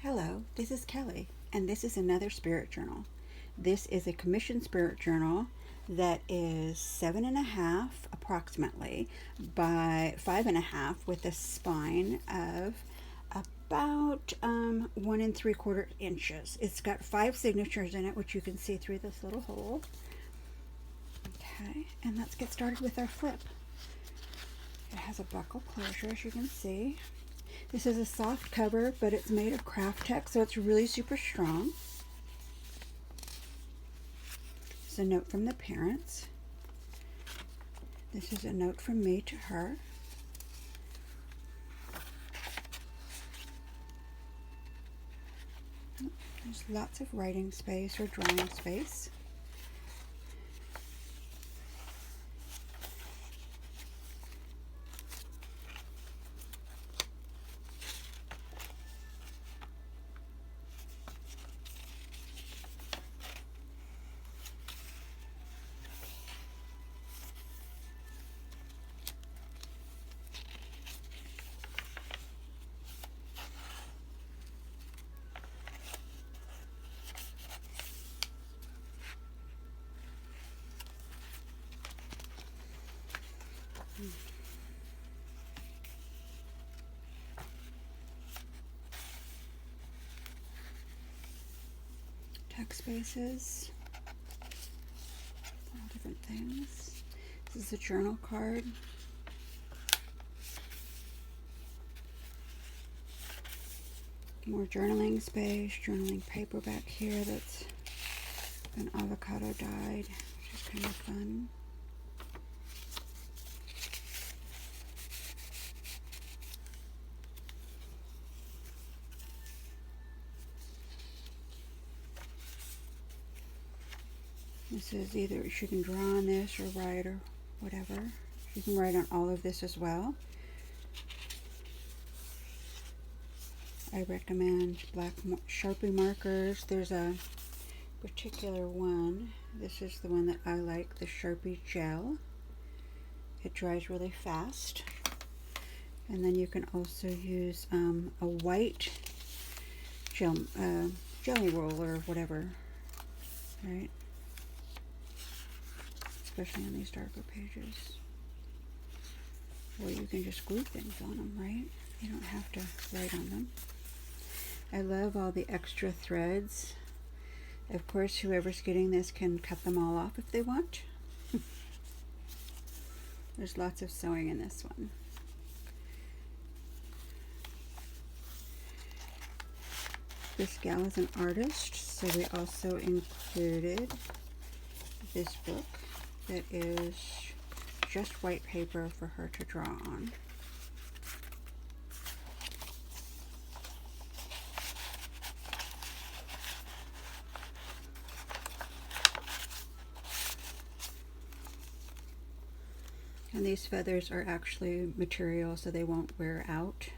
Hello, this is Kelly, and this is another spirit journal. This is a commissioned spirit journal that is 7.5 approximately by 5.5 with a spine of about 1 3/4 inches. It's got 5 signatures in it, which you can see through this little hole. Okay, and let's get started with our flip. It has a buckle closure, as you can see. This is a soft cover, but it's made of craft text, so it's really super strong. It's a note from the parents. This is a note from me to her. There's lots of writing space or drawing space. Text spaces, all different things. This is a journal card. More journaling space, journaling paper back here that's been avocado dyed, which is kind of fun. This is either she can draw on this or write or whatever. You can write on all of this as well. I recommend black Sharpie markers. There's a particular one. This is the one that I like, the Sharpie gel. It dries really fast. And then you can also use a white jelly roll or whatever, right? Especially on these darker pages. Or you can just glue things on them, right? You don't have to write on them. I love all the extra threads. Of course, whoever's getting this can cut them all off if they want. There's lots of sewing in this one. This gal is an artist, so we also included this book that is just white paper for her to draw on. And these feathers are actually material, so they won't wear out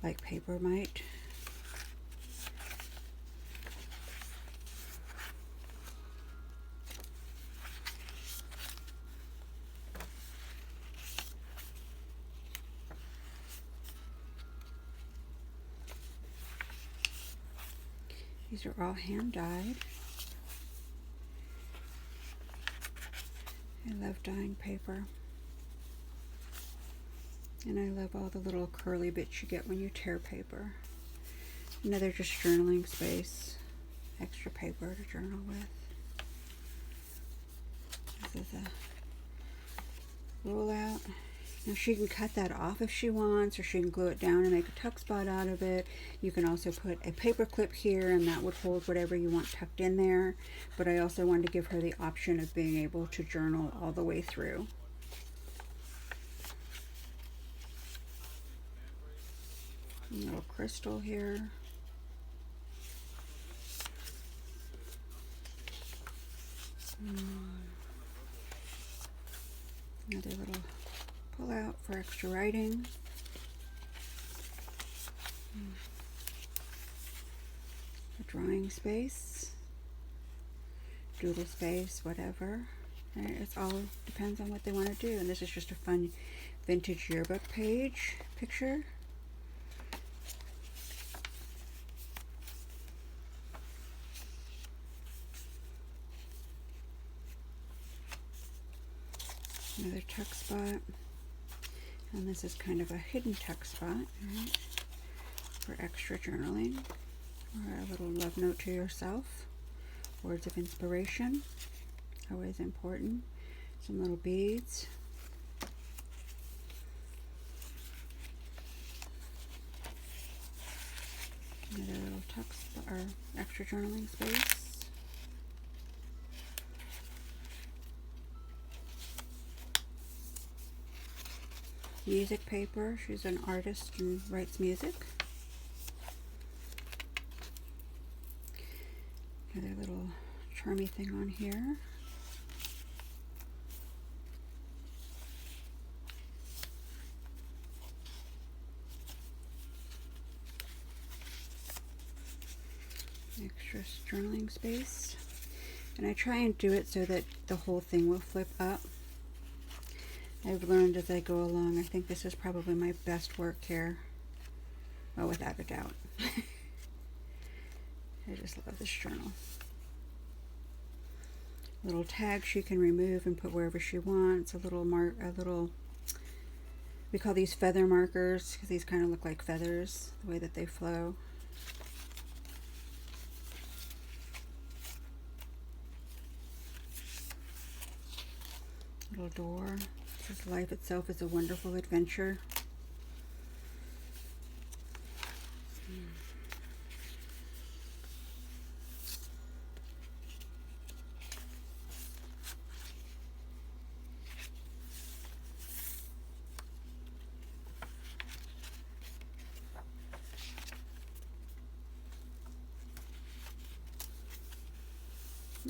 like paper might. These are all hand dyed. I love dyeing paper. And I love all the little curly bits you get when you tear paper. Another just journaling space. Extra paper to journal with. This is a roll out. Now she can cut that off if she wants, or she can glue it down and make a tuck spot out of it. You can also put a paper clip here, and that would hold whatever you want tucked in there. But I also wanted to give her the option of being able to journal all the way through. A little crystal here. Another little pull out for extra writing. A drawing space, doodle space, whatever. It all depends on what they want to do. And this is just a fun vintage yearbook page picture. Another tuck spot. And this is kind of a hidden tuck spot, right, for extra journaling, or a little love note to yourself. Words of inspiration, always important. Some little beads. Another little tuck spot, or extra journaling space. Music paper. She's an artist and writes music. Another little charmy thing on here. Extra journaling space. And I try and do it so that the whole thing will flip up. I've learned as I go along. I think this is probably my best work here. Oh, without a doubt. I just love this journal. Little tag she can remove and put wherever she wants. A little we call these feather markers because these kind of look like feathers, the way that they flow. Little door. This life itself is a wonderful adventure.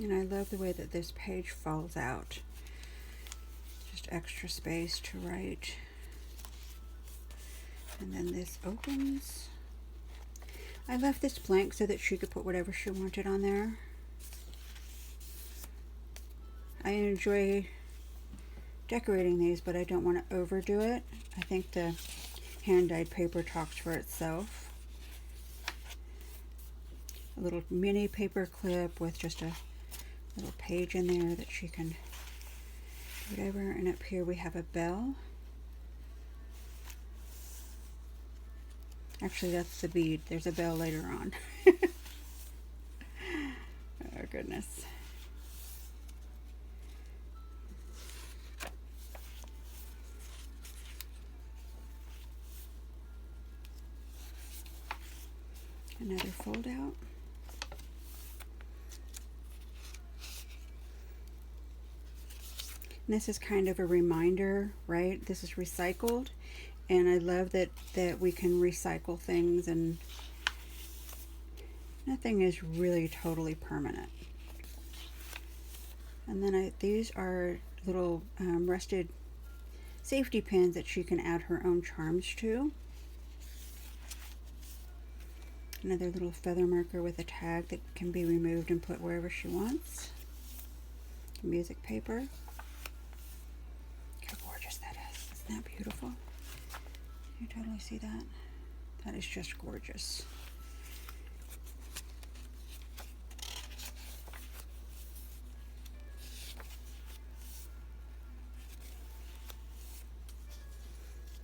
And I love the way that this page falls out. Extra space to write, and then this opens. I left this blank so that she could put whatever she wanted on there. I enjoy decorating these, but I don't want to overdo it. I think the hand-dyed paper talks for itself. A little mini paper clip with just a little page in there that she can whatever. And up here we have a bell. Actually, that's the bead. There's a bell later on. Oh goodness. Another fold out. And this is kind of a reminder, right? This is recycled, and I love that we can recycle things, and nothing is really totally permanent. And then these are little rusted safety pins that she can add her own charms to. Another little feather marker with a tag that can be removed and put wherever she wants. Music paper. Isn't that beautiful? You totally see that? That is just gorgeous.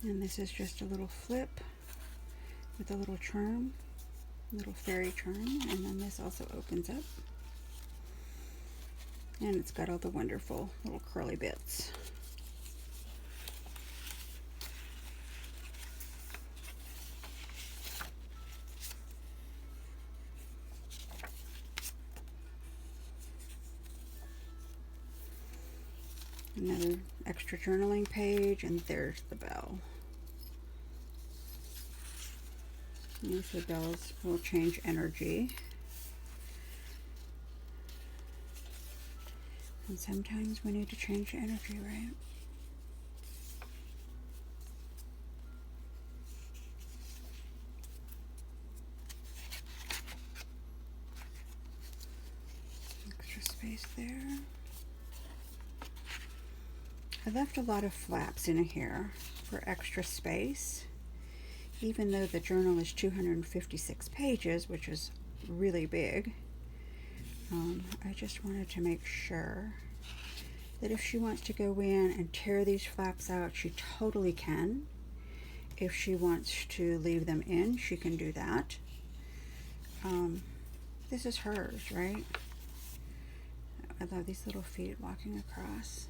And this is just a little flip with a little charm, little fairy charm, and then this also opens up. And it's got all the wonderful little curly bits. Another extra journaling page, and there's the bell. And the bells will change energy. And sometimes we need to change the energy, right? Extra space there. I left a lot of flaps in here for extra space. Even though the journal is 256 pages, which is really big, I just wanted to make sure that if she wants to go in and tear these flaps out, she totally can. If she wants to leave them in, she can do that. This is hers, right? I love these little feet walking across.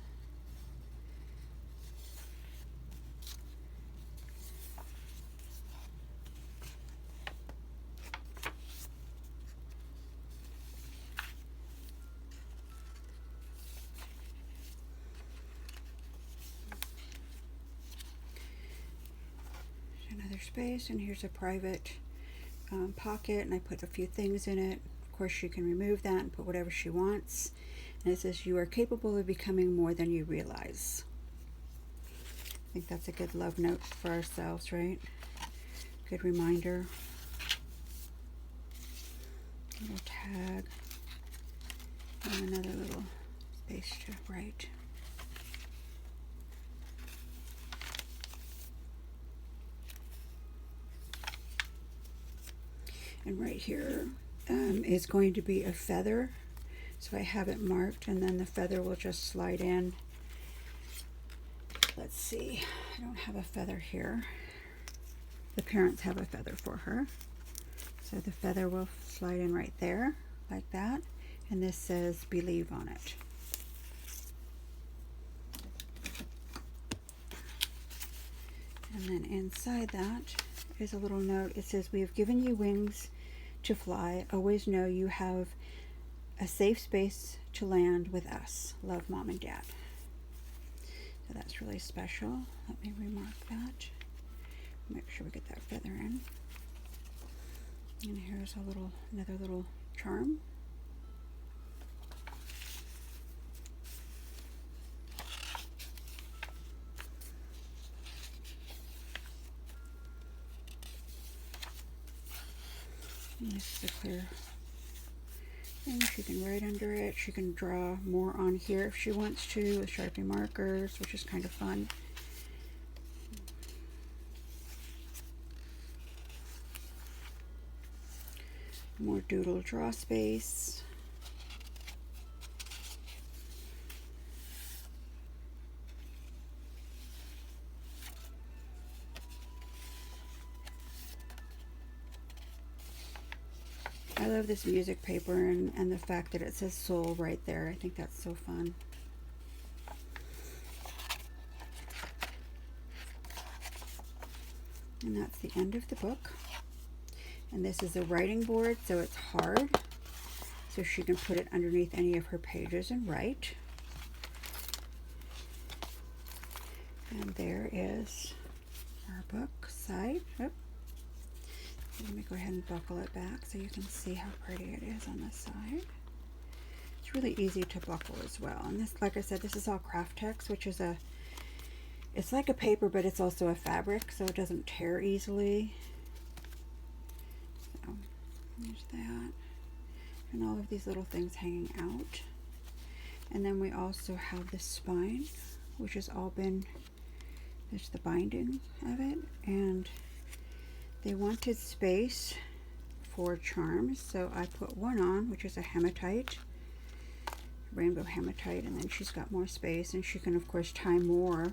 Another space, and here's a private pocket, and I put a few things in it. Of course, she can remove that and put whatever she wants. And it says, you are capable of becoming more than you realize. I think that's a good love note for ourselves, right? Good reminder. Little tag. And another little space to write. And right here is going to be a feather. So I have it marked, and then the feather will just slide in. Let's see, I don't have a feather here. The parents have a feather for her. So the feather will slide in right there, like that. And this says, believe on it. And then inside that is a little note. It says, we have given you wings to fly. Always know you have a safe space to land with us. Love, Mom and Dad. So that's really special. Let me remark that. Make sure we get that feather in. And here's another little charm. And this is a clear thing. She can write under it. She can draw more on here if she wants to with Sharpie markers, which is kind of fun. More doodle draw space. I love this music paper and the fact that it says soul right there. I think that's so fun. And that's the end of the book. And this is a writing board, so it's hard. So she can put it underneath any of her pages and write. And there is our book side. Oh. Let me go ahead and buckle it back so you can see how pretty it is on this side. It's really easy to buckle as well. And this, like I said, this is all craft text, which is it's like a paper, but it's also a fabric, so it doesn't tear easily. So there's that. And all of these little things hanging out. And then we also have the spine, which has all been, there's the binding of it, and they wanted space for charms, so I put one on, which is a hematite, rainbow hematite, and then she's got more space, and she can of course tie more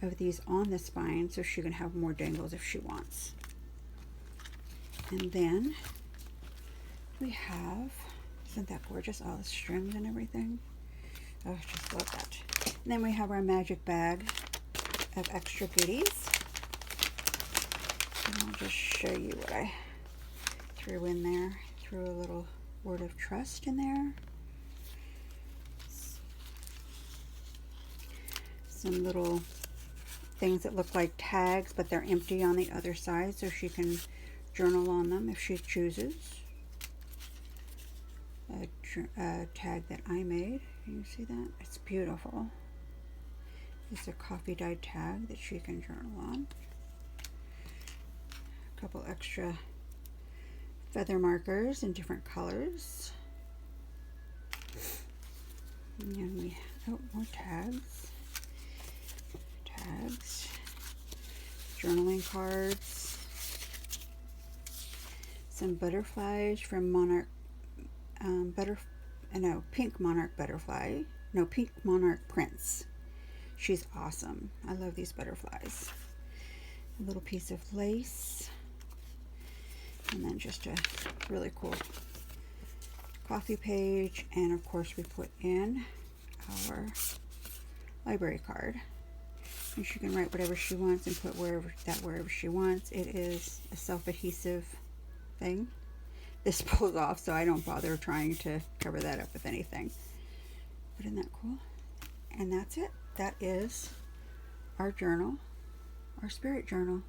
of these on the spine so she can have more dangles if she wants. And then we have, isn't that gorgeous, all the strings and everything? Oh, I just love that. And then we have our magic bag of extra goodies. And I'll just show you what I threw in there. Threw a little word of trust in there. Some little things that look like tags, but they're empty on the other side, so she can journal on them if she chooses. A tag that I made. Can you see that? It's beautiful. It's a coffee dyed tag that she can journal on. A couple extra feather markers in different colors. And then we have more tags. Journaling cards. Some butterflies from Monarch, Pink Monarch Butterfly. no, Pink Monarch Prince. She's awesome. I love these butterflies. A little piece of lace, and then just a really cool coffee page, and of course we put in our library card. And she can write whatever she wants and put wherever she wants. It is a self-adhesive thing. This pulls off, so I don't bother trying to cover that up with anything. But isn't that cool? And that's it. That is our journal, our spirit journal.